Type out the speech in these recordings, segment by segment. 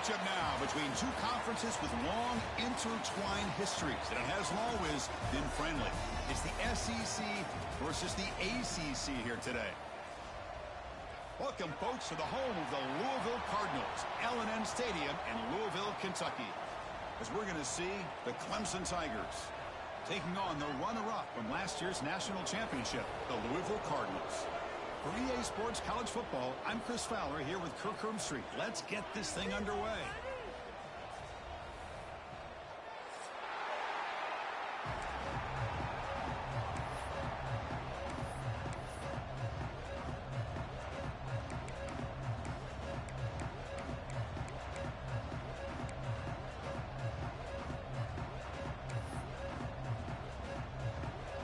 matchup now between two conferences with long intertwined histories, and it hasn't always been friendly. It's the SEC versus the ACC here today. Welcome, folks, to the home of the Louisville Cardinals, L&N Stadium in Louisville, Kentucky, as we're going to see the Clemson Tigers taking on the runner-up from last year's national championship, the Louisville Cardinals. For EA Sports College Football, I'm Chris Fowler here with Kirk Herbstreit. Let's get this thing underway.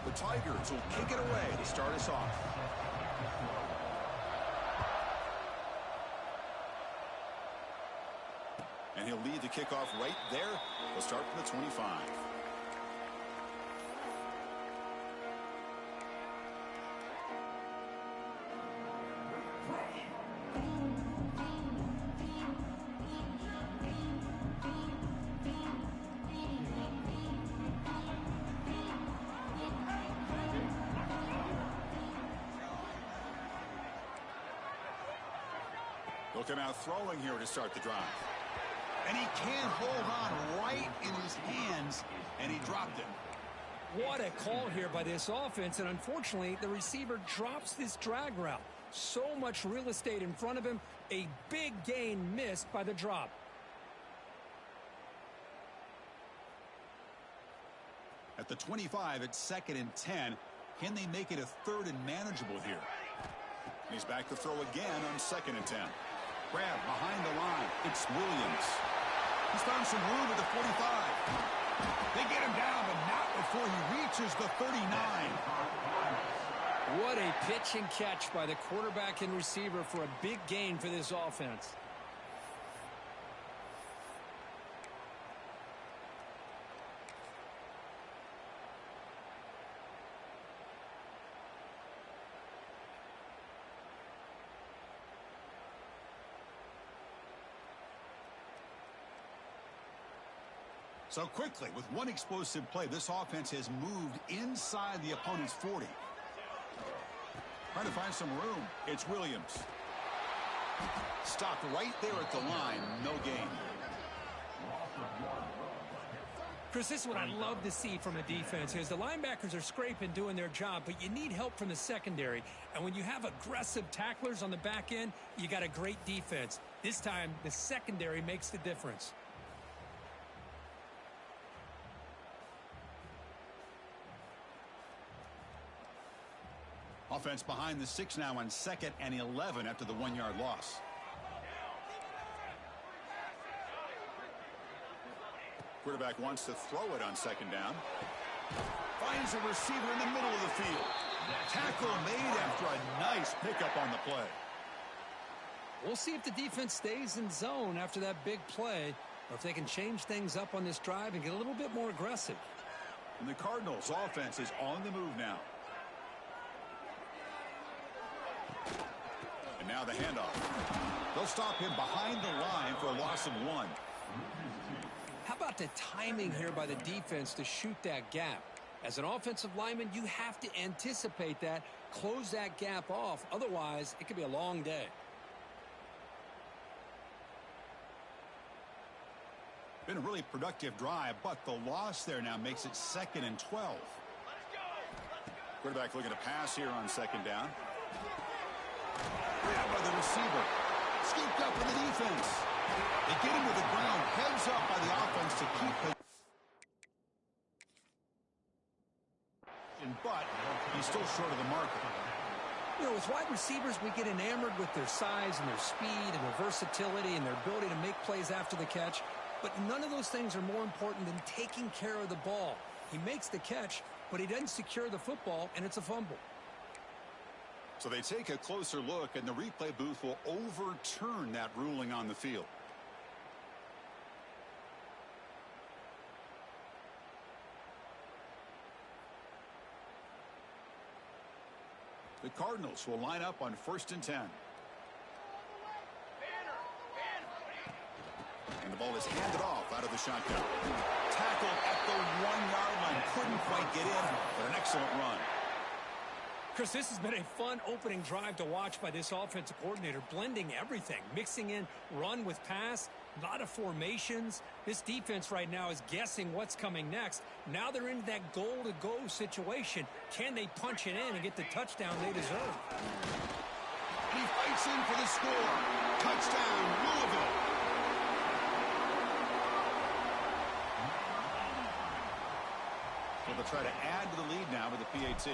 The Tigers will kick it away to start us off. And he'll lead the kickoff right there. We'll start from the 25. Looking out throwing here to start the drive. And he can't hold on right in his hands, and he dropped it. What a call here by this offense, and unfortunately, the receiver drops this drag route. So much real estate in front of him, a big gain missed by the drop. At the 25, it's 2nd and 10. Can they make it a 3rd and manageable here? He's back to throw again on 2nd and 10. Grab behind the line. It's Williams. He's found some room at the 45. They get him down, but not before he reaches the 39. What a pitch and catch by the quarterback and receiver for a big gain for this offense. So quickly, with one explosive play, this offense has moved inside the opponent's 40. Trying to find some room. It's Williams. Stopped right there at the line. No gain. Chris, this is what I love to see from a defense is the linebackers are scraping, doing their job, but you need help from the secondary. And when you have aggressive tacklers on the back end, you got a great defense. This time, the secondary makes the difference. Offense behind the 6 now on 2nd and 11 after the 1-yard loss. Quarterback wants to throw it on 2nd down. Finds a receiver in the middle of the field. Tackle made after a nice pickup on the play. We'll see if the defense stays in zone after that big play, or if they can change things up on this drive and get a little bit more aggressive. And the Cardinals' offense is on the move now. And now the handoff. They'll stop him behind the line for a loss of 1. How about the timing here by the defense to shoot that gap? As an offensive lineman, you have to anticipate that, close that gap off. Otherwise, it could be a long day. Been a really productive drive, but the loss there now makes it 2nd and 12. Quarterback looking to pass here on 2nd down. Grabbed by the receiver. Scooped up in the defense. They get him to the ground. Heads up by the offense to keep the... But he's still short of the marker. You know, with wide receivers, we get enamored with their size and their speed and their versatility and their ability to make plays after the catch. But none of those things are more important than taking care of the ball. He makes the catch, but he doesn't secure the football, and it's a fumble. So they take a closer look, and the replay booth will overturn that ruling on the field. The Cardinals will line up on 1st and 10. ball is handed off out of the shotgun. Tackled at the 1-yard line. Couldn't quite get in, but an excellent run. Chris, this has been a fun opening drive to watch by this offensive coordinator, blending everything, mixing in run with pass, a lot of formations. This defense right now is guessing what's coming next. Now they're into that goal-to-go situation. Can they punch it in and get the touchdown they deserve? He fights in for the score. Touchdown, Louisville. So they'll try to add to the lead now with the PAT.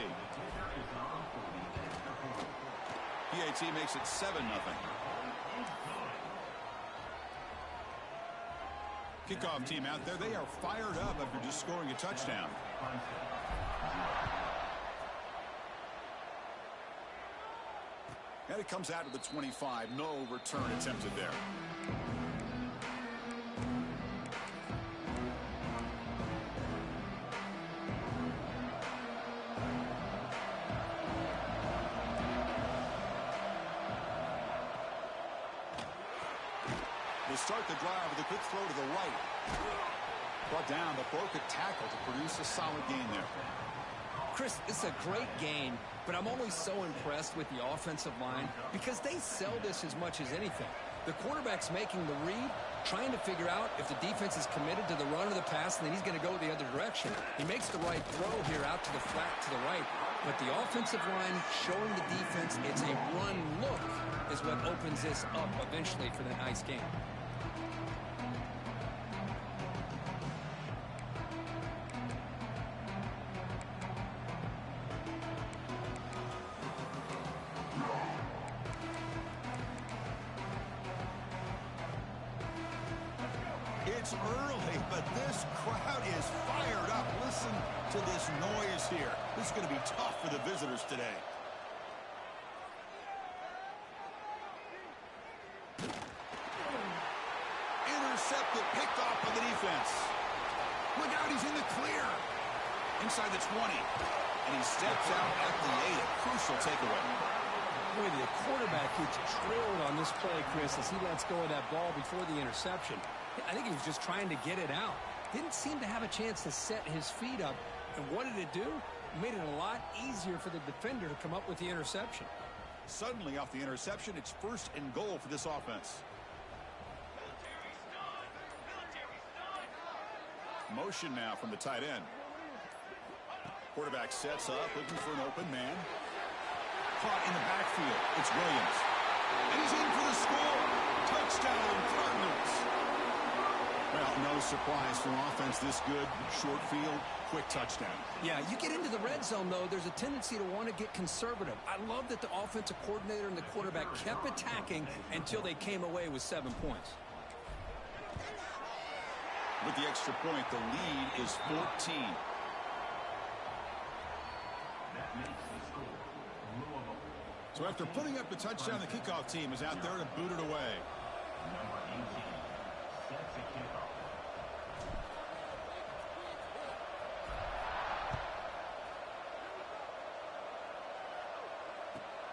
PAT makes it 7-0. Kickoff team out there. They are fired up after just scoring a touchdown. And it comes out of the 25. No return attempted there. They start the drive with a quick throw to the right. Brought down, but broke a tackle to produce a solid gain there. Chris, it's a great gain, but I'm always so impressed with the offensive line because they sell this as much as anything. The quarterback's making the read, trying to figure out if the defense is committed to the run or the pass, and then he's going to go the other direction. He makes the right throw here out to the flat to the right, but the offensive line showing the defense it's a run look is what opens this up eventually for the nice game. It's early, but this crowd is fired up. Listen to this noise here. This is going to be tough for the visitors today. Intercepted, picked off by the defense. Look out, he's in the clear. Inside the 20. And he steps out at the 8. A crucial takeaway. Boy, the quarterback gets trailed on this play, Chris, as he lets go of that ball before the interception. I think he was just trying to get it out. Didn't seem to have a chance to set his feet up. And what did it do? It made it a lot easier for the defender to come up with the interception. Suddenly, off the interception, it's 1st and goal for this offense. Motion now from the tight end. Quarterback sets up, looking for an open man. Caught in the backfield. It's Williams. And he's in for the score. Touchdown, Cardinals. Well, no surprise for offense this good. Short field, quick touchdown. Yeah, you get into the red zone, though, there's a tendency to want to get conservative. I love that the offensive coordinator and the quarterback kept attacking until they came away with 7 points. With the extra point, the lead is 14. So after putting up the touchdown, the kickoff team is out there to boot it away.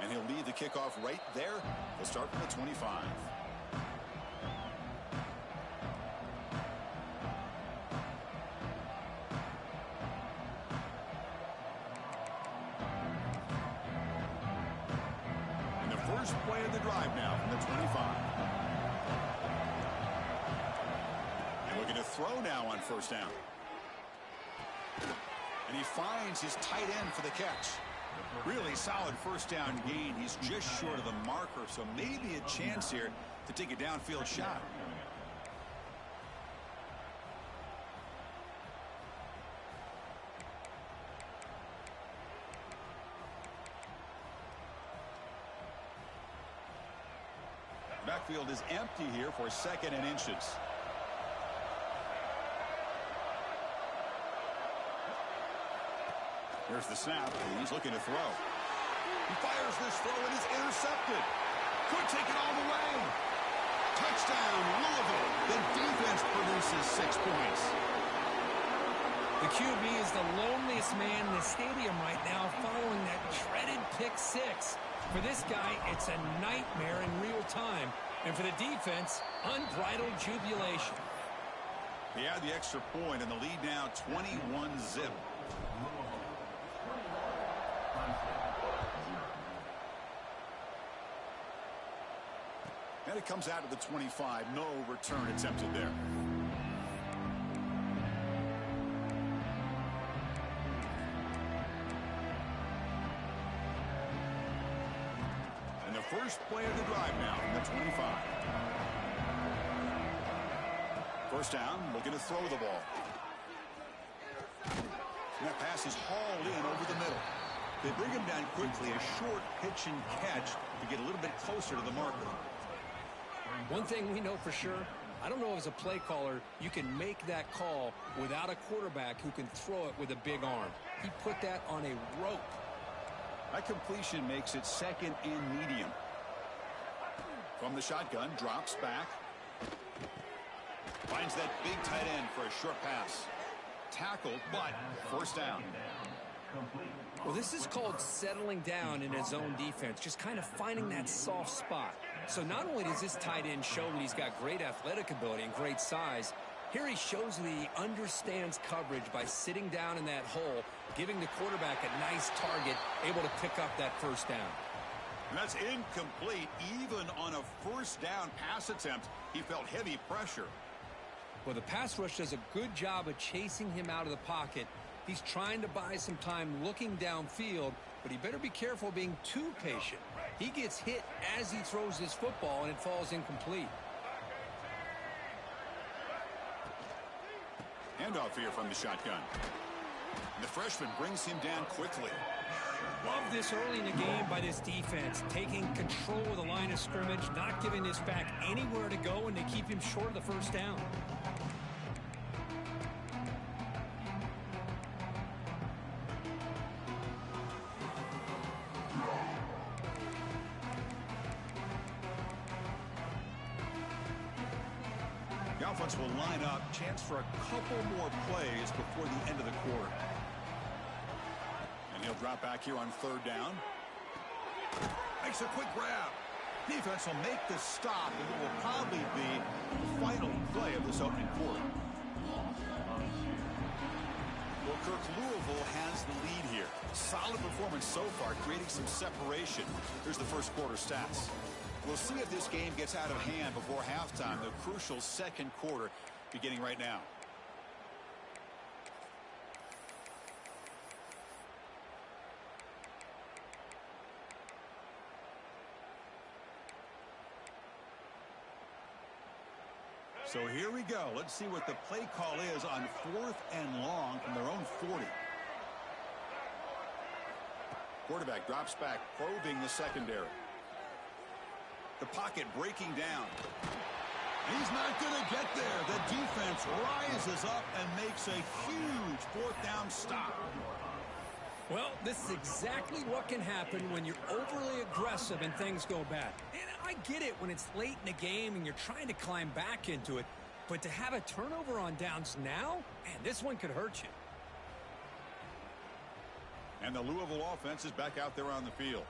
And he'll lead the kickoff right there. He'll start from the 25. And the first play of the drive now from the 25. And looking to throw now on 1st down. And he finds his tight end for the catch. Really solid 1st down gain. He's just short of the marker, so maybe a chance here to take a downfield shot. Backfield is empty here for 2nd and inches. Here's the snap. He's looking to throw. He fires this throw and is intercepted. Could take it all the way. Touchdown, Louisville. The defense produces 6 points. The QB is the loneliest man in the stadium right now following that dreaded pick 6. For this guy, it's a nightmare in real time. And for the defense, unbridled jubilation. He had the extra point, and the lead now 21-zip. And it comes out to the 25. No return attempted there. And the first play of the drive now from the 25. First down, looking to throw the ball. And that pass is hauled in over the middle. They bring him down quickly, a short pitch and catch to get a little bit closer to the marker. One thing we know for sure, I don't know as a play caller, you can make that call without a quarterback who can throw it with a big arm. He put that on a rope. That completion makes it second and medium. From the shotgun, drops back. Finds that big tight end for a short pass. Tackled, but first down. Well, this is called settling down in his zone defense, just kind of finding that soft spot. So not only does this tight end show that he's got great athletic ability and great size, here he shows that he understands coverage by sitting down in that hole, giving the quarterback a nice target, able to pick up that first down. And that's incomplete. Even on a first down pass attempt, he felt heavy pressure. Well, the pass rush does a good job of chasing him out of the pocket. He's trying to buy some time looking downfield, but he better be careful being too patient. He gets hit as he throws his football, and it falls incomplete. Handoff here from the shotgun. The freshman brings him down quickly. Love this early in the game by this defense, taking control of the line of scrimmage, not giving this back anywhere to go, and to keep him short of the first down. The offense will line up. Chance for a couple more plays before the end of the quarter. And he'll drop back here on third down. Makes a quick grab. Defense will make the stop, and it will probably be the final play of this opening quarter. Well, Kirk, Louisville has the lead here. Solid performance so far, creating some separation. Here's the first quarter stats. We'll see if this game gets out of hand before halftime. The crucial second quarter beginning right now. So here we go. Let's see what the play call is on 4th and long from their own 40. Quarterback drops back, probing the secondary. The pocket breaking down. He's not going to get there. The defense rises up and makes a huge 4th down stop. Well, this is exactly what can happen when you're overly aggressive and things go bad. And I get it when it's late in the game and you're trying to climb back into it. But to have a turnover on downs now, man, this one could hurt you. And the Louisville offense is back out there on the field.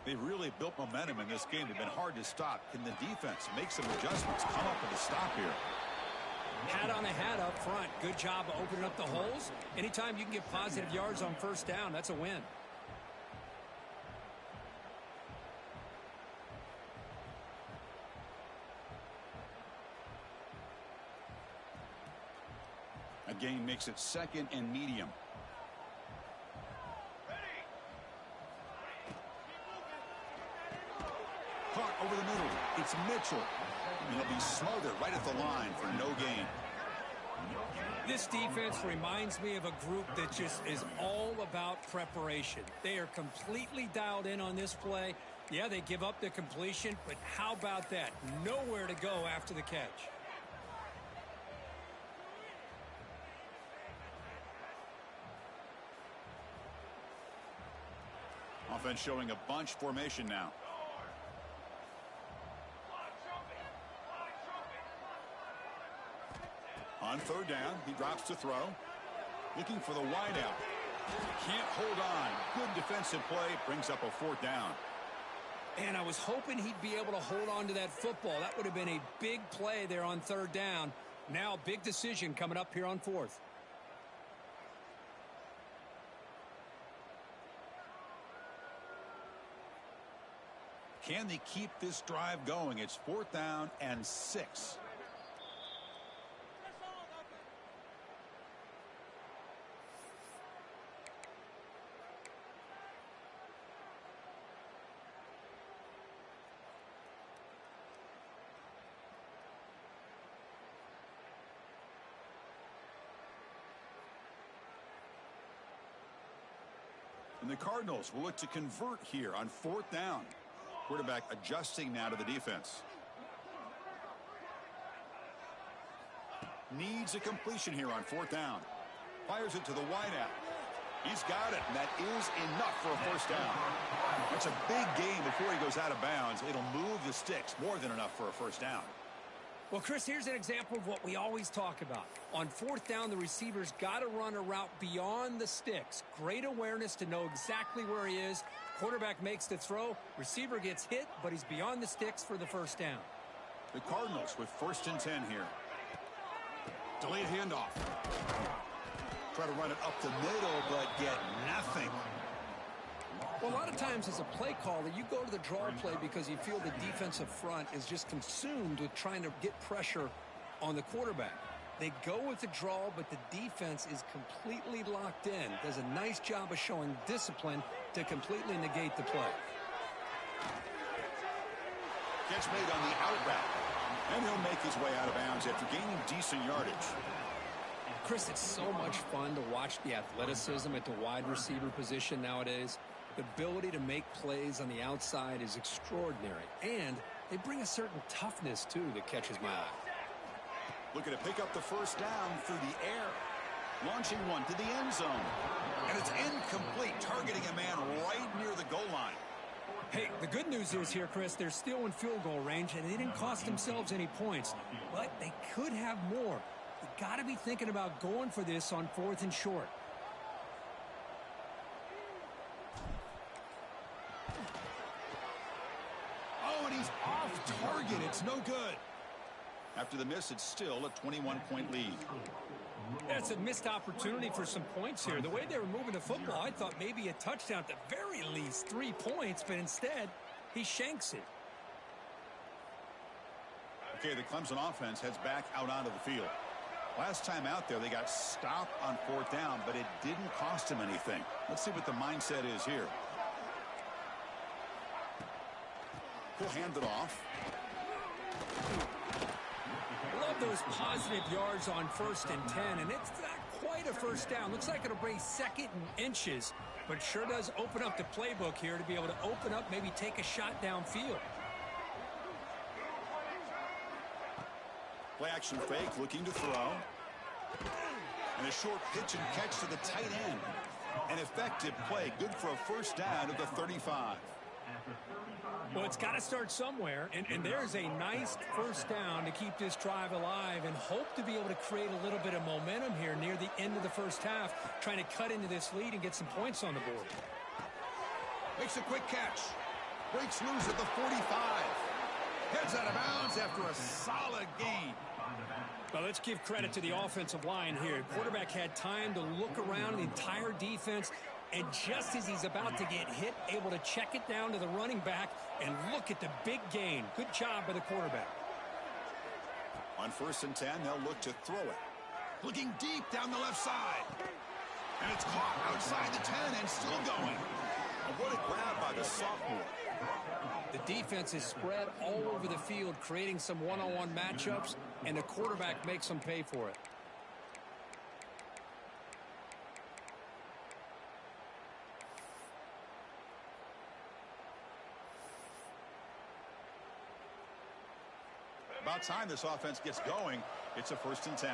They've really built momentum in this game. They've been hard to stop. Can the defense make some adjustments, come up with a stop here? Hat on a hat up front. Good job of opening up the holes. Anytime you can get positive yards on first down, that's a win. A gain makes it second and medium. Caught over the middle. It's Mitchell. And he'll be smothered right at the line for no gain. This defense reminds me of a group that just is all about preparation. They are completely dialed in on this play. Yeah, they give up the completion, but how about that? Nowhere to go after the catch. Offense showing a bunch formation now. On third down, he drops to throw. Looking for the wideout. Can't hold on. Good defensive play. Brings up a 4th down. And I was hoping he'd be able to hold on to that football. That would have been a big play there on third down. Now, big decision coming up here on fourth. Can they keep this drive going? It's 4th down and 6. And the Cardinals will look to convert here on 4th down. Quarterback adjusting now to the defense. Needs a completion here on 4th down. Fires it to the wideout. He's got it, and that is enough for a first down. That's a big gain before he goes out of bounds. It'll move the sticks, more than enough for a first down. Well, Chris, here's an example of what we always talk about. On 4th down, the receiver's got to run a route beyond the sticks. Great awareness to know exactly where he is. Quarterback makes the throw. Receiver gets hit, but he's beyond the sticks for the first down. The Cardinals with 1st and 10 here. Delayed handoff. Try to run it up the middle, but get nothing. Well, a lot of times as a play caller, you go to the draw play because you feel the defensive front is just consumed with trying to get pressure on the quarterback. They go with the draw, but the defense is completely locked in. Does a nice job of showing discipline to completely negate the play. Catch made on the out route. And he'll make his way out of bounds after gaining decent yardage. Chris, it's so much fun to watch the athleticism at the wide receiver position nowadays. The ability to make plays on the outside is extraordinary. And they bring a certain toughness, too, that catches my eye. Looking to pick up the first down through the air. Launching one to the end zone. And it's incomplete, targeting a man right near the goal line. Hey, the good news is here, Chris, they're still in field goal range, and they didn't cost themselves any points. But they could have more. You got to be thinking about going for this on 4th and short. Oh, and he's off target. It's no good. After the miss, it's still a 21-point lead. That's a missed opportunity for some points here. The way they were moving the football, I thought maybe a touchdown, at the very least 3 points, but instead, he shanks it. Okay, the Clemson offense heads back out onto the field. Last time out there, they got stopped on 4th down, but it didn't cost them anything. Let's see what the mindset is here. He'll hand it off. Love those positive yards on 1st and 10, and it's not quite a first down. Looks like it'll bring 2nd and inches, but sure does open up the playbook here to be able to open up, maybe take a shot downfield. Play action fake, looking to throw. And a short pitch and catch to the tight end. An effective play, good for a first down at the 35. Well, it's got to start somewhere, and there's a nice first down to keep this drive alive and hope to be able to create a little bit of momentum here near the end of the first half, trying to cut into this lead and get some points on the board. Makes a quick catch. Breaks loose at the 45. Heads out of bounds after a solid gain. Well, let's give credit to the offensive line here. Quarterback had time to look around the entire defense, and just as he's about to get hit, able to check it down to the running back, and look at the big gain. Good job by the quarterback. On 1st and 10, they'll look to throw it. Looking deep down the left side. And it's caught outside the 10 and still going. And what a grab by the sophomore. The defense is spread all over the field, creating some one-on-one matchups, and the quarterback makes them pay for it. About time this offense gets going. It's a 1st and 10.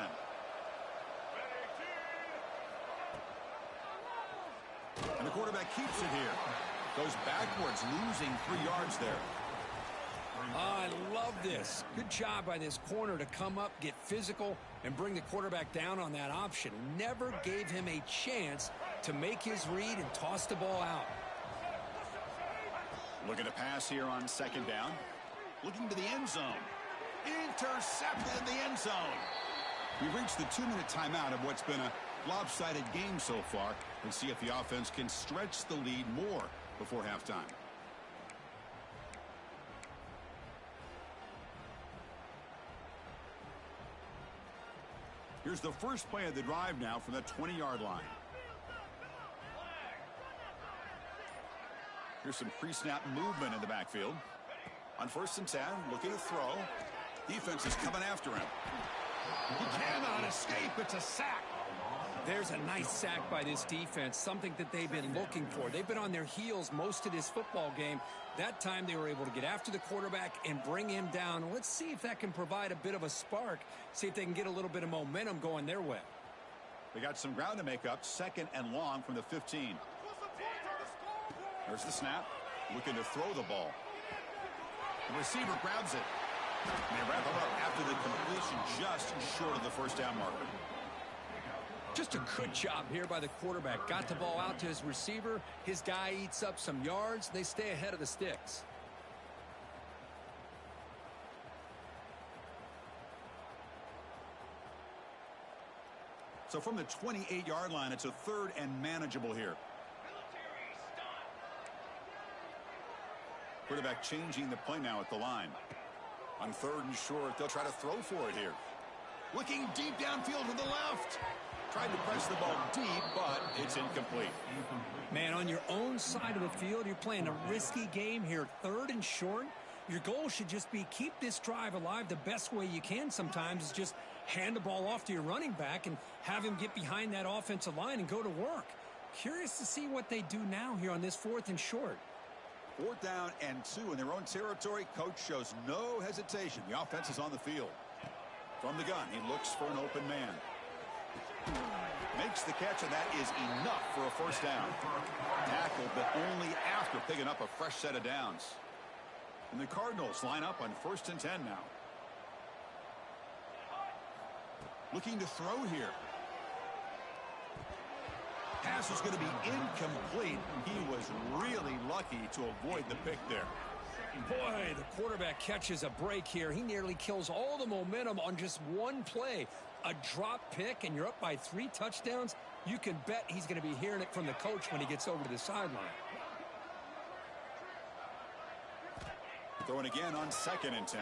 And the quarterback keeps it here. Goes backwards, losing 3 yards there. I love this. Good job by this corner to come up, get physical, and bring the quarterback down on that option. Never gave him a chance to make his read and toss the ball out. Looking to pass here on 2nd down. Looking to the end zone. Intercepted in the end zone. We've reached the 2-minute timeout of what's been a lopsided game so far. Let's see if the offense can stretch the lead more before halftime. Here's the first play of the drive now from the 20-yard line. Here's some pre-snap movement in the backfield. On 1st and 10, looking to throw. Defense is coming after him. He cannot escape. It's a sack. There's a nice sack by this defense, something that they've been looking for. They've been on their heels most of this football game. That time they were able to get after the quarterback and bring him down. Let's see if that can provide a bit of a spark, see if they can get a little bit of momentum going their way. They got some ground to make up, 2nd and long from the 15. There's the snap, looking to throw the ball. The receiver grabs it. And they wrap him up after the completion just short of the first down marker. Just a good job here by the quarterback. Got the ball out to his receiver. His guy eats up some yards. They stay ahead of the sticks. So from the 28-yard line, it's a 3rd and manageable here. Quarterback changing the play now at the line. On 3rd and short, they'll try to throw for it here. Looking deep downfield to the left. Tried to press the ball deep, but it's incomplete. Man, on your own side of the field, you're playing a risky game here. 3rd and short. Your goal should just be keep this drive alive the best way you can sometimes is just hand the ball off to your running back and have him get behind that offensive line and go to work. Curious to see what they do now here on this 4th and short. 4th down and 2 in their own territory. Coach shows no hesitation. The offense is on the field. From the gun, he looks for an open man. Makes the catch, and that is enough for a 1st down. Tackled, but only after picking up a fresh set of downs. And the Cardinals line up on 1st and 10 now. Looking to throw here. Pass is going to be incomplete. He was really lucky to avoid the pick there. Boy, the quarterback catches a break here. He nearly kills all the momentum on just one play. A drop pick, and you're up by 3 touchdowns. You can bet he's going to be hearing it from the coach when he gets over to the sideline. Throwing again on 2nd and 10.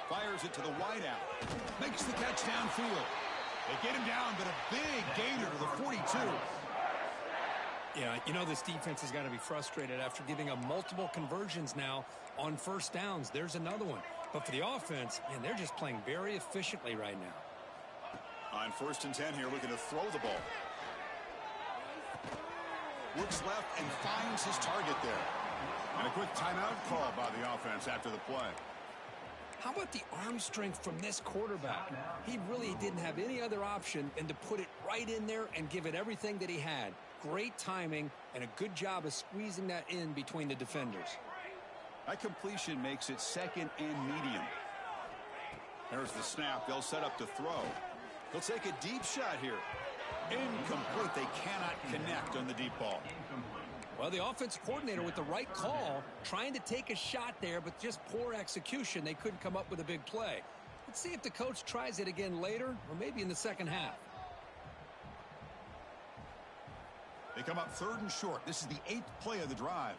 Fires it to the wideout. Makes the catch downfield. They get him down, but a big gainer to the 42. Yeah, you know this defense has got to be frustrated after giving up multiple conversions now on 1st downs. There's another one. But for the offense, man, they're just playing very efficiently right now. On 1st and 10 here, looking to throw the ball. Looks left and finds his target there. And a quick timeout call by the offense after the play. How about the arm strength from this quarterback? He really didn't have any other option than to put it right in there and give it everything that he had. Great timing and a good job of squeezing that in between the defenders. That completion makes it 2nd and medium. There's the snap. They'll set up to throw. They'll take a deep shot here. Incomplete. They cannot connect on the deep ball. Well, the offensive coordinator with the right call, trying to take a shot there, but just poor execution. They couldn't come up with a big play. Let's see if the coach tries it again later, or maybe in the 2nd half. They come up 3rd and short. This is the 8th play of the drive.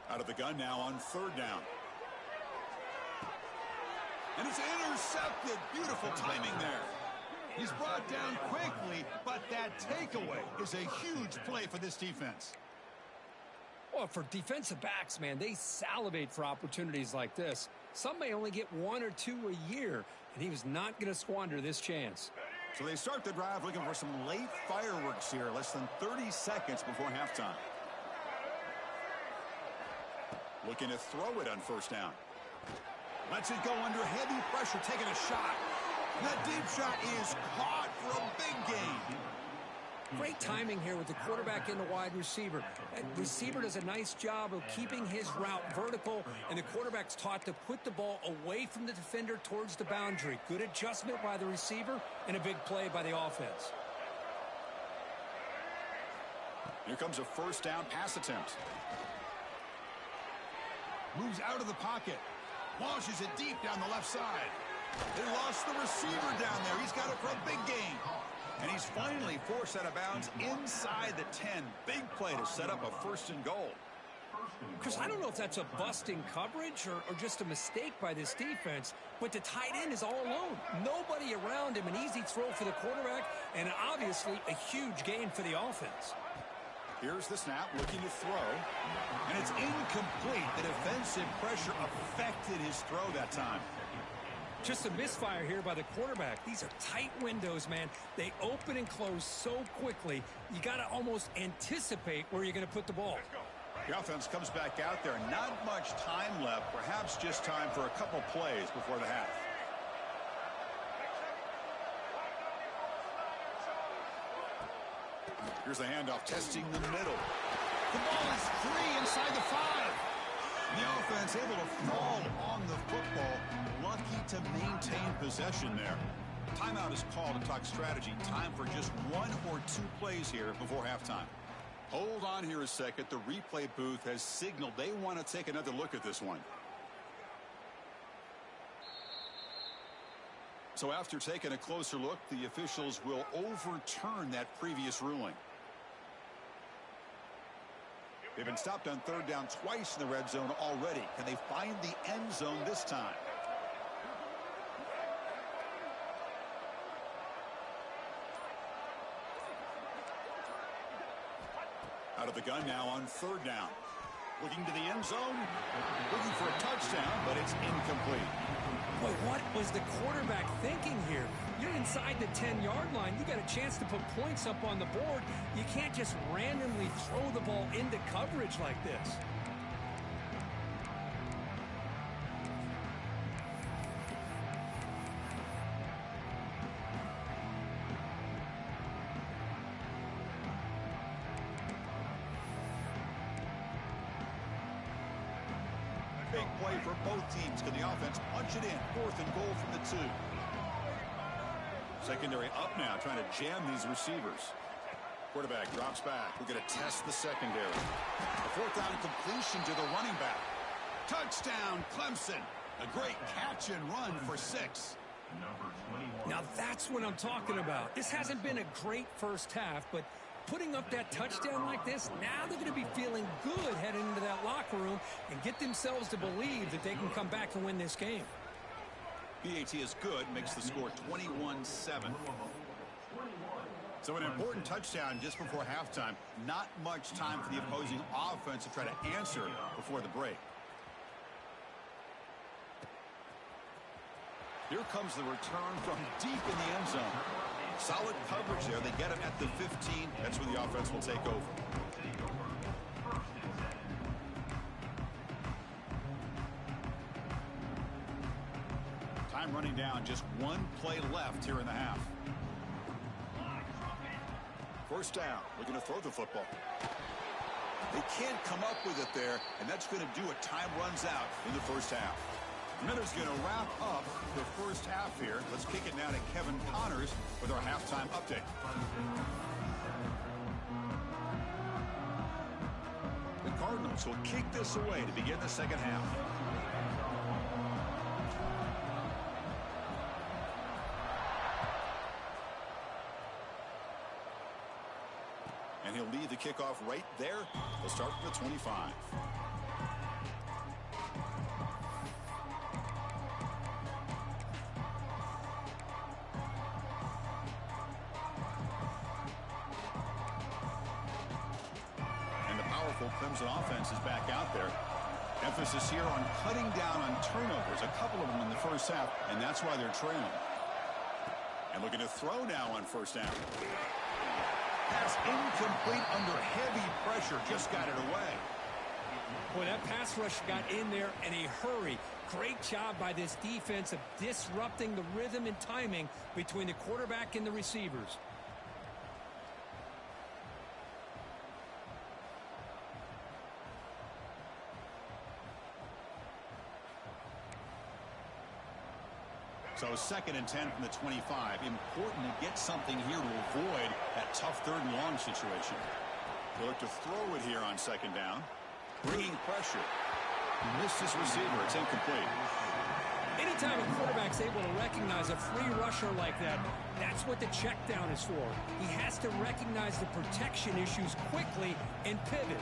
Out of the gun now on 3rd down. And it's intercepted. Beautiful timing there. He's brought down quickly, but that takeaway is a huge play for this defense. Well, for defensive backs, man, they salivate for opportunities like this. Some may only get 1 or 2 a year, and he was not going to squander this chance. So they start the drive looking for some late fireworks here, less than 30 seconds before halftime. Looking to throw it on 1st down. Lets it go under heavy pressure, taking a shot. That deep shot is caught for a big gain. Great timing here with the quarterback and the wide receiver. That receiver does a nice job of keeping his route vertical, and the quarterback's taught to put the ball away from the defender towards the boundary. Good adjustment by the receiver and a big play by the offense. Here comes a 1st down pass attempt. Moves out of the pocket. Launches it deep down the left side. They lost the receiver down there. He's got it for a big gain. And he's finally forced out of bounds inside the 10. Big play to set up a 1st and goal. Chris, I don't know if that's a busting coverage or just a mistake by this defense, but the tight end is all alone. Nobody around him, an easy throw for the quarterback, and obviously a huge gain for the offense. Here's the snap, looking to throw, and it's incomplete. The defensive pressure affected his throw that time. Just a misfire here by the quarterback. These are tight windows, man. They open and close so quickly, you got to almost anticipate where you're going to put the ball. The offense comes back out there. Not much time left. Perhaps just time for a couple plays before the half. Here's the handoff, testing the middle. The ball is free inside the 5. The offense able to fall on the football. Lucky to maintain possession there. Timeout is called to talk strategy. Time for just 1 or 2 plays here before halftime. Hold on here a second. The replay booth has signaled they want to take another look at this one. So after taking a closer look, the officials will overturn that previous ruling. They've been stopped on 3rd down twice in the red zone already. Can they find the end zone this time? Out of the gun now on 3rd down. Looking to the end zone. Looking for a touchdown, but it's incomplete. Boy, what was the quarterback thinking here? You're inside the 10-yard line. You got a chance to put points up on the board. You can't just randomly throw the ball into coverage like this. Big play for both teams. Can the offense punch it in? 4th and goal from the 2. Secondary up now, trying to jam these receivers. Quarterback drops back. We're going to test the secondary. A 4th down completion to the running back. Touchdown, Clemson. A great catch and run for 6. Now that's what I'm talking about. This hasn't been a great first half, but putting up that touchdown like this, now they're going to be feeling good heading into that locker room and get themselves to believe that they can come back and win this game. PAT is good, makes the score 21-7. So an important touchdown just before halftime. Not much time for the opposing offense to try to answer before the break. Here comes the return from deep in the end zone. Solid coverage there. They get him at the 15. That's where the offense will take over. Time running down. Just 1 play left here in the half. 1st down. Looking to throw the football. They can't come up with it there, and that's going to do it. Time runs out in the first half. Miller's going to wrap up the first half here. Let's kick it now to Kevin Connors with our halftime update. The Cardinals will kick this away to begin the second half. And he'll lead the kickoff right there. They'll start from the 25. Clemson offense is back out there. Emphasis here on cutting down on turnovers, a couple of them in the first half, and that's why they're trailing. And looking to throw now on 1st down. Pass incomplete under heavy pressure, just got it away. Boy, that pass rush got in there in a hurry. Great job by this defense of disrupting the rhythm and timing between the quarterback and the receivers. So 2nd and 10 from the 25. Important to get something here to avoid that tough 3rd and long situation. They look to throw it here on 2nd down. Bringing pressure. Missed his receiver. It's incomplete. And Anytime a quarterback's able to recognize a free rusher like that, that's what the check down is for. He has to recognize the protection issues quickly and pivot.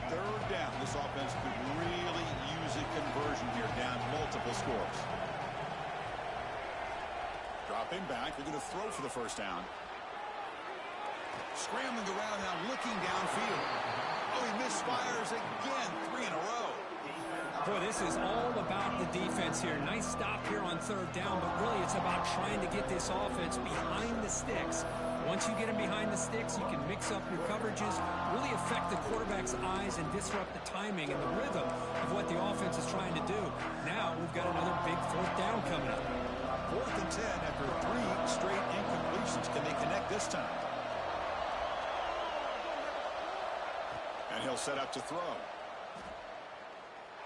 Third down. This offense could really use a conversion here, down multiple scores. Dropping back, they're going to throw for the first down. Scrambling around now, looking downfield. Oh, he misfires again, 3 in a row. Boy, this is all about the defense here. Nice stop here on third down, but really it's about trying to get this offense behind the sticks. Once you get them behind the sticks, you can mix up your coverages, really affect the quarterback's eyes and disrupt the timing and the rhythm of what the offense is trying to do. Now we've got another big fourth down coming up. 4th and 10 after 3 straight incompletions. Can they connect this time? And he'll set up to throw.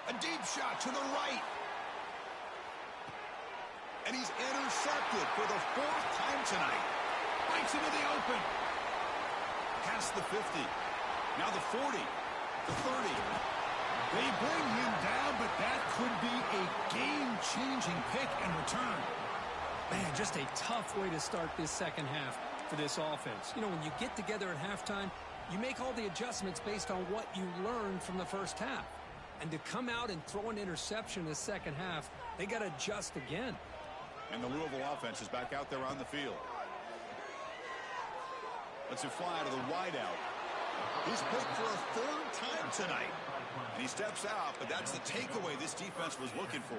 A deep shot to the right. And he's intercepted for the 4th time tonight. Breaks into the open. Past the 50. Now the 40. The 30. They bring him down, but that could be a game-changing pick and return. Man, just a tough way to start this second half for this offense. You know, when you get together at halftime, you make all the adjustments based on what you learned from the first half. And to come out and throw an interception in the second half, they got to adjust again. And the Louisville offense is back out there on the field. Let's it fly to the wideout. He's picked for a 3rd time tonight. And he steps out, but that's the takeaway this defense was looking for.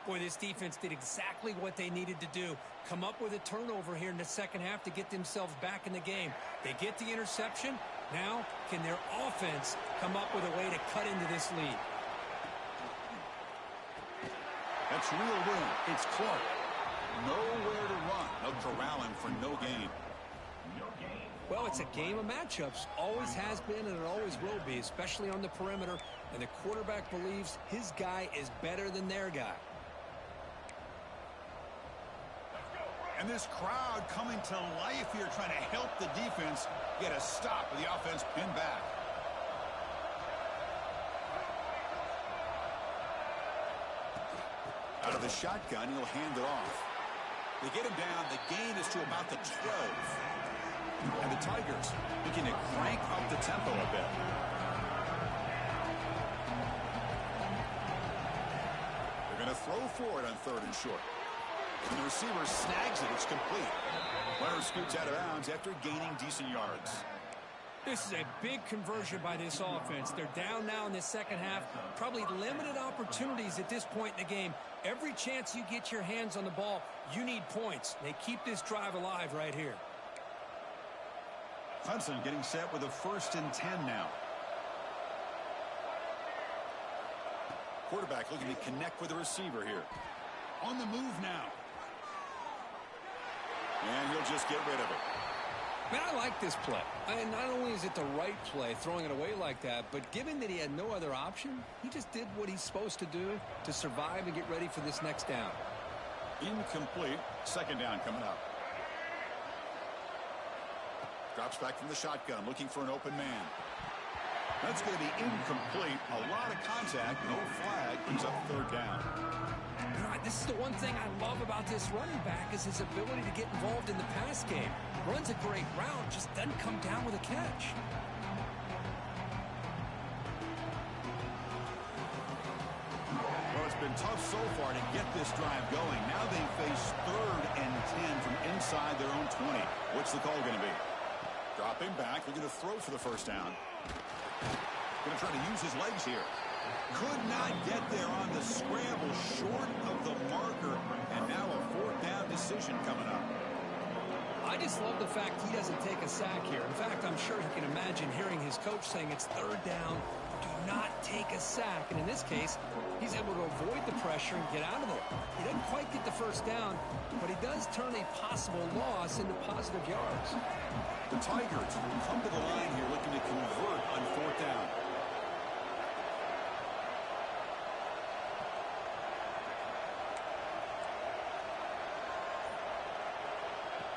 Boy, this defense did exactly what they needed to do. Come up with a turnover here in the second half to get themselves back in the game. They get the interception. Now, can their offense come up with a way to cut into this lead? That's real room. It's Clark. Nowhere to run. They'll corral him for no gain. Well, it's a game of matchups. Always has been and it always will be, especially on the perimeter. And the quarterback believes his guy is better than their guy. And this crowd coming to life here, trying to help the defense get a stop with the offense pinned back. Out of the shotgun, he'll hand it off. They get him down. The gain is to about the 12. And the Tigers looking to crank up the tempo a bit. They're going to throw for it on 3rd and short. And the receiver snags it. It's complete. Runner scoots out of bounds after gaining decent yards. This is a big conversion by this offense. They're down now in the second half. Probably limited opportunities at this point in the game. Every chance you get your hands on the ball, you need points. They keep this drive alive right here. Clemson getting set with a 1st and 10 now. Quarterback looking to connect with the receiver here. On the move now. And he'll just get rid of it. Man, I like this play. Not only is it the right play, throwing it away like that, but given that he had no other option, he just did what he's supposed to do to survive and get ready for this next down. Incomplete. 2nd down coming up. Drops back from the shotgun, looking for an open man. That's going to be incomplete. A lot of contact, no flag, brings up 3rd down. This is the one thing I love about this running back is his ability to get involved in the pass game. Runs a great route, just doesn't come down with a catch. Well, it's been tough so far to get this drive going. Now they face 3rd and 10 from inside their own 20. What's the call going to be? Dropping back. They're going to throw for the 1st down. Going to try to use his legs here. Could not get there on the scramble, short of the marker, and now a 4th down decision coming up. I just love the fact he doesn't take a sack here. In fact, I'm sure he can imagine hearing his coach saying it's 3rd down, do not take a sack. And in this case, he's able to avoid the pressure and get out of there. He doesn't quite get the 1st down, but he does turn a possible loss into positive yards. The Tigers come to the line here looking to convert on 4th down.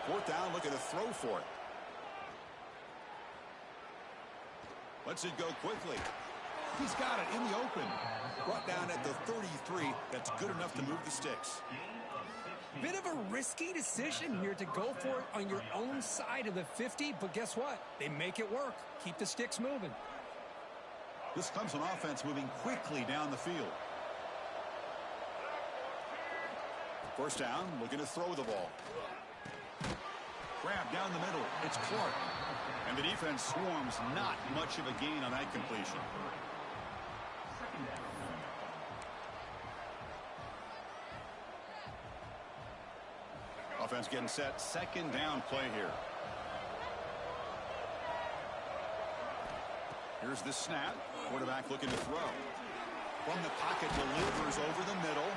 Fourth down, looking to throw for it. Lets it go quickly. He's got it in the open. Brought down at the 33. That's good enough to move the sticks. Bit of a risky decision here to go for it on your own side of the 50, but guess what? They make it work. Keep the sticks moving. This Clemson offense moving quickly down the field. First down, looking to throw the ball. Grab down the middle. It's Clark. And the defense swarms. Not much of a gain on that completion. Offense getting set. Second down play here. Here's the snap. Quarterback looking to throw. From the pocket, delivers over the middle.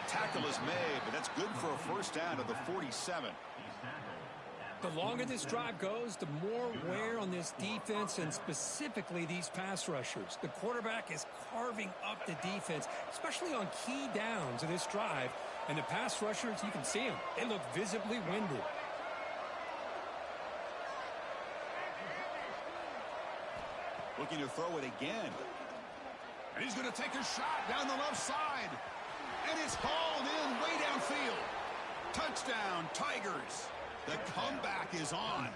Tackle is made, but that's good for a first down to the 47. The longer this drive goes, the more wear on this defense and specifically these pass rushers. The quarterback is carving up the defense, especially on key downs of this drive. And the pass rushers, you can see them. They look visibly winded. Looking to throw it again. And he's going to take a shot down the left side. And it's hauled in way downfield. Touchdown, Tigers. The comeback is on.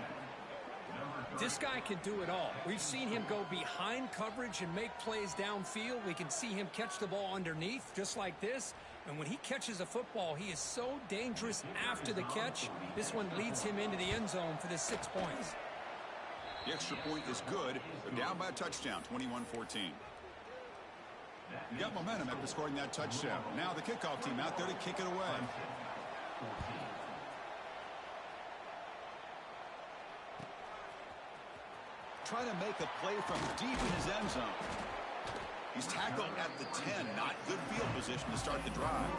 This guy can do it all. We've seen him go behind coverage and make plays downfield. We can see him catch the ball underneath just like this. And when he catches a football, he is so dangerous after the catch. This one leads him into the end zone for the 6 points. The extra point is good. They're down by a touchdown, 21-14. You got momentum after scoring that touchdown. Now the kickoff team out there to kick it away. Trying to make a play from deep in his end zone. He's tackled at the 10. Not good field position to start the drive.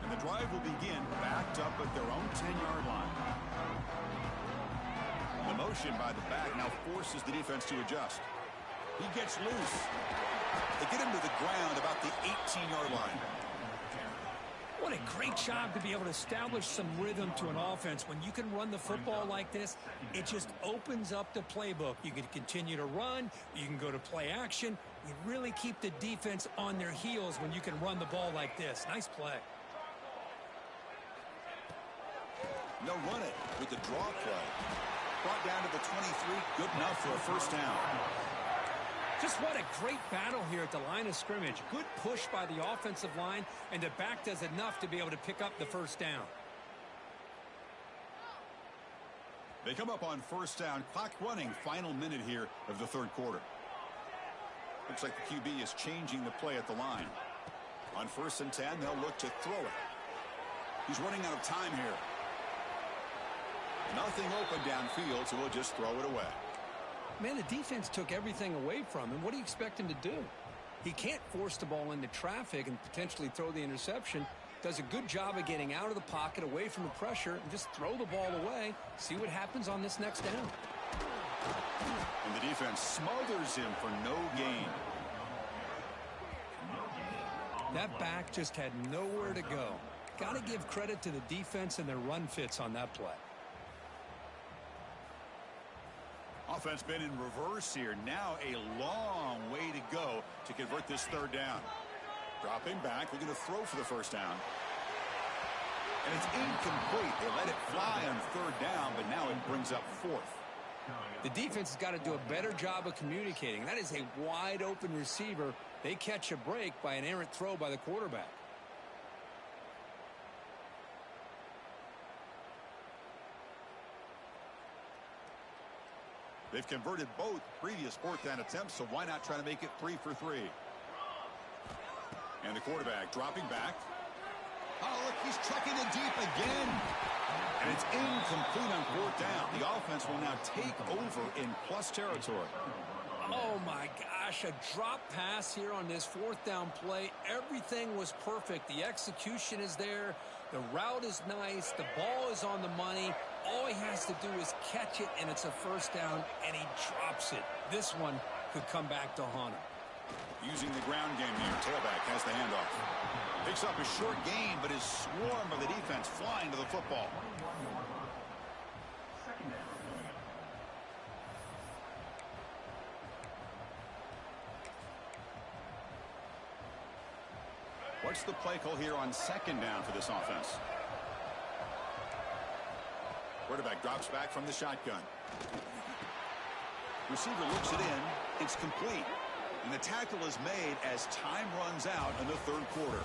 And the drive will begin backed up at their own 10-yard line. The motion by the back now forces the defense to adjust. He gets loose. They get him to the ground about the 18-yard line. What a great job to be able to establish some rhythm to an offense. When you can run the football like this, it just opens up the playbook. You can continue to run. You can go to play action. You really keep the defense on their heels when you can run the ball like this. Nice play. They'll run it with the draw play. Brought down to the 23. Good enough for a first down. Just what a great battle here at the line of scrimmage. Good push by the offensive line, and the back does enough to be able to pick up the first down. They come up on first down. Clock running. Final minute here of the third quarter. Looks like the QB is changing the play at the line. On 1st and 10, they'll look to throw it. He's running out of time here. Nothing open downfield, so we'll just throw it away. Man, the defense took everything away from him. What do you expect him to do? He can't force the ball into traffic and potentially throw the interception. Does a good job of getting out of the pocket, away from the pressure, and just throw the ball away. See what happens on this next down. And the defense smothers him for no gain. That back just had nowhere to go. Got to give credit to the defense and their run fits on that play. Offense been in reverse here. Now a long way to go to convert this third down. Dropping back, looking to throw for the first down. And it's incomplete. They let it fly on third down, but now it brings up fourth. The defense has got to do a better job of communicating. That is a wide open receiver. They catch a break by an errant throw by the quarterback. They've converted both previous fourth down attempts, so why not try to make it 3 for 3? And the quarterback dropping back. Oh, look, he's trekking it deep again. And it's incomplete on fourth down. The offense will now take over in plus territory. Oh, my gosh, a drop pass here on this fourth down play. Everything was perfect. The execution is there. The route is nice. The ball is on the money. All he has to do is catch it, and it's a first down, and he drops it. This one could come back to haunt him. Using the ground game here. Tailback has the handoff. Picks up a short gain, but is swarmed by the defense flying to the football. What's the play call here on second down for this offense? Quarterback drops back from the shotgun. Receiver looks it in. It's complete. And the tackle is made as time runs out in the third quarter.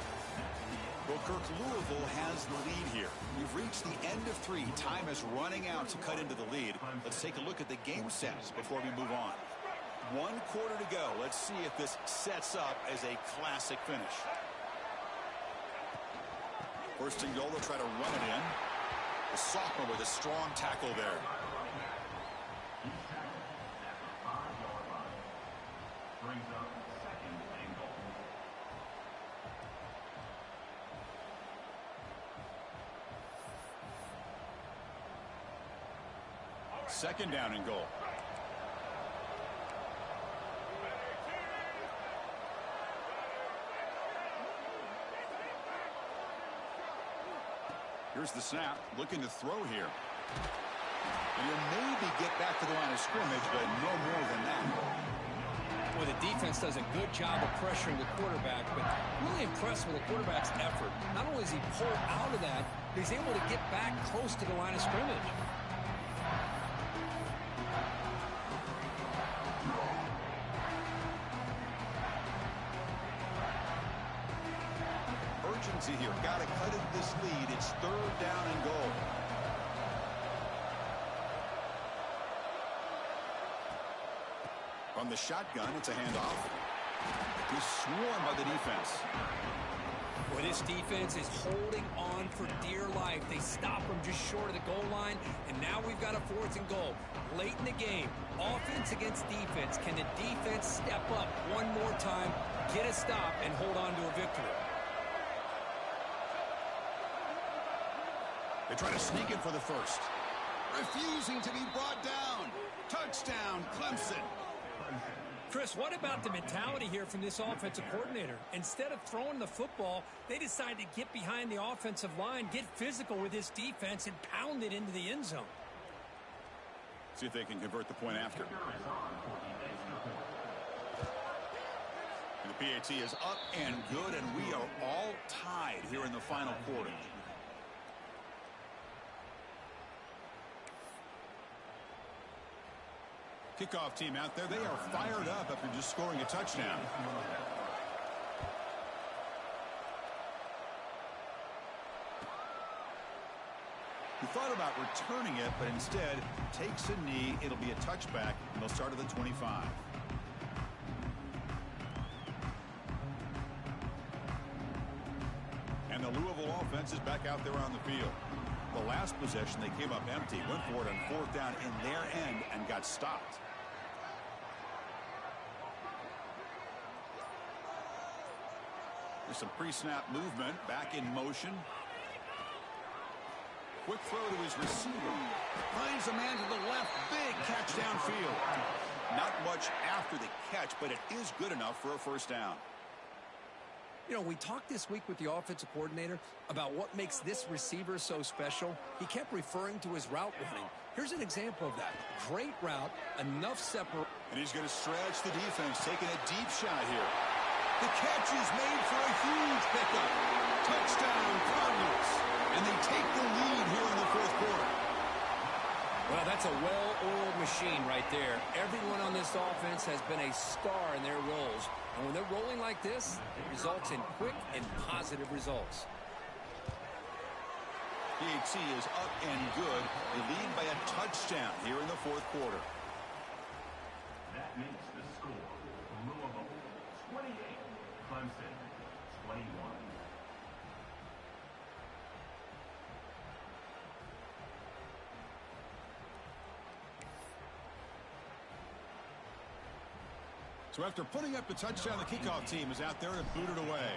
Well, Kirk, Louisville has the lead here. We've reached the end of 3. Time is running out to cut into the lead. Let's take a look at the game sets before we move on. 1 quarter to go. Let's see if this sets up as a classic finish. First and goal, they'll try to run it in. The sophomore with a strong tackle there. Second down and goal. Here's the snap, looking to throw here. And he'll maybe get back to the line of scrimmage, but no more than that. Well, the defense does a good job of pressuring the quarterback, but really impressed with the quarterback's effort. Not only is he pulled out of that, but he's able to get back close to the line of scrimmage. Urgency here. Got to cut into this lead. It's third down and goal. From the shotgun, it's a handoff. He's swarmed by the defense. Well, this defense is holding on for dear life. They stop him just short of the goal line, and now we've got a 4th and goal. Late in the game, offense against defense. Can the defense step up one more time, get a stop, and hold on to a victory? They try to sneak in for the first. Refusing to be brought down. Touchdown, Clemson. Chris, what about the mentality here from this offensive coordinator? Instead of throwing the football, they decide to get behind the offensive line, get physical with this defense, and pound it into the end zone. See if they can convert the point after. And the PAT is up and good, and we are all tied here in the final quarter. Kickoff team out there. They are fired up after just scoring a touchdown. He thought about returning it, but instead takes a knee. It'll be a touchback, and they'll start at the 25. And the Louisville offense is back out there on the field. The last possession, they came up empty, went for it on 4th down in their end, and got stopped. There's some pre-snap movement, back in motion. Quick throw to his receiver. Finds a man to the left. Big catch downfield. Not much after the catch, but it is good enough for a first down. You know, we talked this week with the offensive coordinator about what makes this receiver so special. He kept referring to his route running. Here's an example of that. Great route, enough separation. And he's going to stretch the defense, taking a deep shot here. The catch is made for a huge pickup. Touchdown, Cardinals. And they take the lead here in the 4th quarter. Well, that's a well-oiled machine right there. Everyone on this offense has been a star in their roles. And when they're rolling like this, it results in quick and positive results. PAT is up and good. They lead by a touchdown here in the 4th quarter. That makes the score. Louisville 28, Clemson 21. So after putting up the touchdown, the kickoff team is out there to boot it away.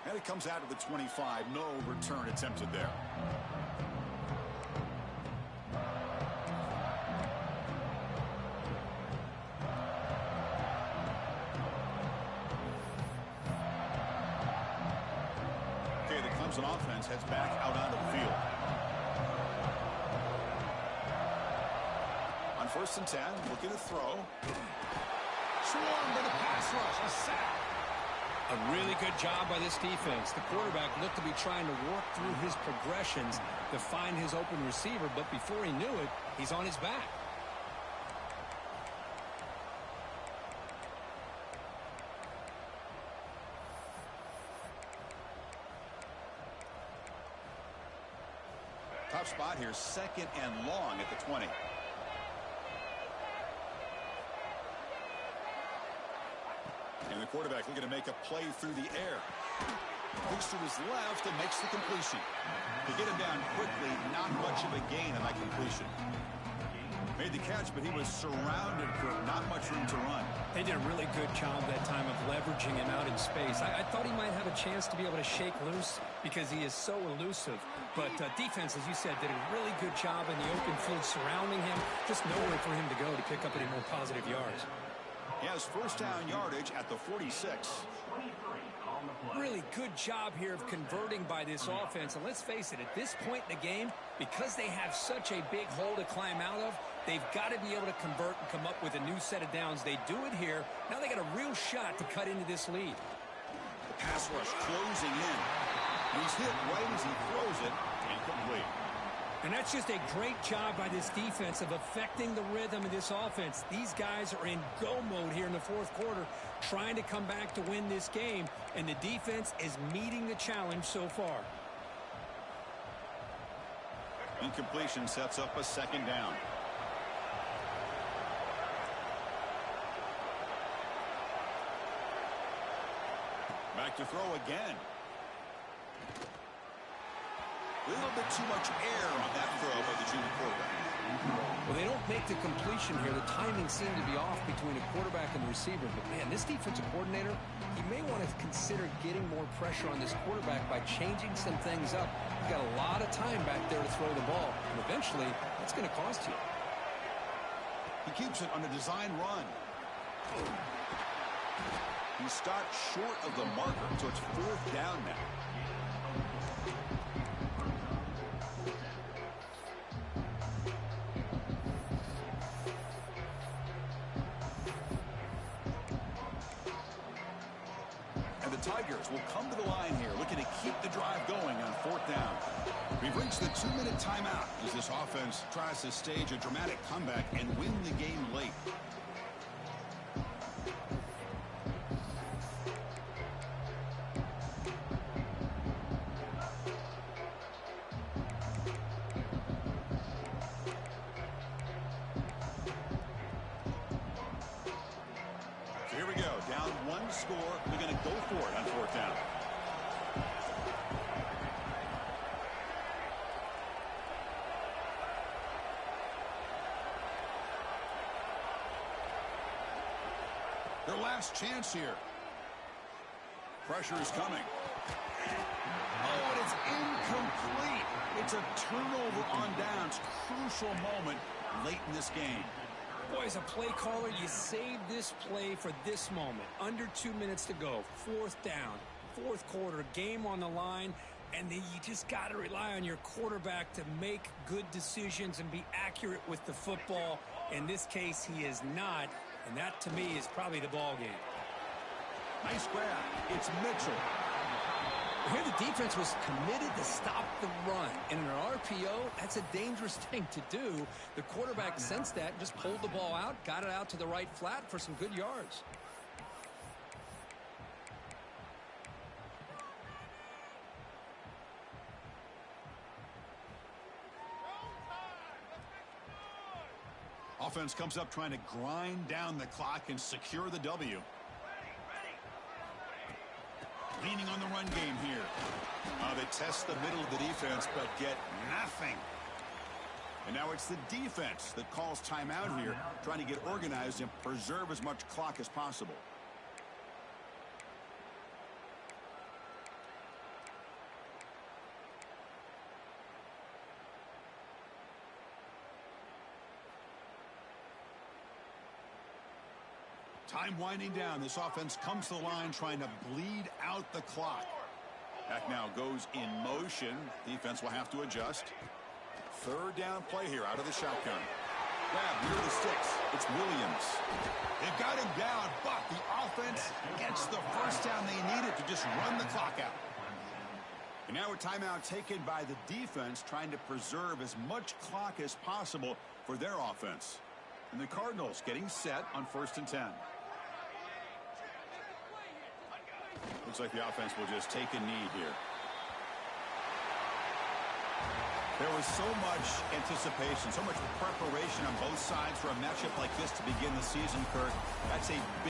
And it comes out of the 25. No return attempted there. Clemson offense heads back out onto the field. On 1st and 10, looking to throw. Swarmed by the pass rush. A sack. A really good job by this defense. The quarterback looked to be trying to work through his progressions to find his open receiver, but before he knew it, he's on his back. Tough spot here, 2nd and long at the 20. And the quarterback looking to make a play through the air. Looks to his left and makes the completion. To get him down quickly, not much of a gain on that completion. Made the catch, but he was surrounded for not much room to run. They did a really good job that time of leveraging him out in space. I thought he might have a chance to be able to shake loose because he is so elusive. But defense, as you said, did a really good job in the open field surrounding him. Just nowhere for him to go to pick up any more positive yards. He has 1st down yardage at the 46. Really good job here of converting by this offense. And let's face it, at this point in the game, because they have such a big hole to climb out of, they've got to be able to convert and come up with a new set of downs. They do it here. Now they got a real shot to cut into this lead. The pass rush closing in. He's hit right as he throws it. Incomplete. And that's just a great job by this defense of affecting the rhythm of this offense. These guys are in go mode here in the 4th quarter, trying to come back to win this game, and the defense is meeting the challenge so far. Incompletion sets up a 2nd down. Back to throw again. A little bit too much air on that throw by the junior quarterback. Well, they don't make the completion here. The timing seemed to be off between the quarterback and the receiver. But, man, this defensive coordinator, he may want to consider getting more pressure on this quarterback by changing some things up. He's got a lot of time back there to throw the ball. And eventually, that's going to cost you. He keeps it on a design run. He stopped short of the marker, so it's 4th down now. Tigers will come to the line here, looking to keep the drive going on 4th down. We've reached the 2-minute timeout as this offense tries to stage a dramatic comeback and win the game late. Here we go, down 1 score. We're going to go for it on 4th down. Their last chance here. Pressure is coming. Oh, and it's incomplete. It's a turnover on downs. Crucial moment late in this game. Boy, as a play caller, you save this play for this moment. Under 2 minutes to go. 4th down. 4th quarter. Game on the line. And then you just got to rely on your quarterback to make good decisions and be accurate with the football. In this case, he is not. And that, to me, is probably the ball game. Nice grab. It's Mitchell. Here the defense was committed to stop the run. And in an RPO, that's a dangerous thing to do. The quarterback sensed that, just pulled the ball out, got it out to the right flat for some good yards. Offense comes up trying to grind down the clock and secure the W. Leaning on the run game here. They test the middle of the defense, but get nothing. And now it's the defense that calls timeout here, trying to get organized and preserve as much clock as possible. Time winding down. This offense comes to the line trying to bleed out the clock. Back now goes in motion. Defense will have to adjust. Third down play here out of the shotgun. Grab near the sticks. It's Williams. They've got him down, but the offense gets the first down they needed to just run the clock out. And now a timeout taken by the defense, trying to preserve as much clock as possible for their offense. And the Cardinals getting set on 1st and 10. Looks like the offense will just take a knee here. There was so much anticipation, so much preparation on both sides for a matchup like this to begin the season, Kirk. That's a big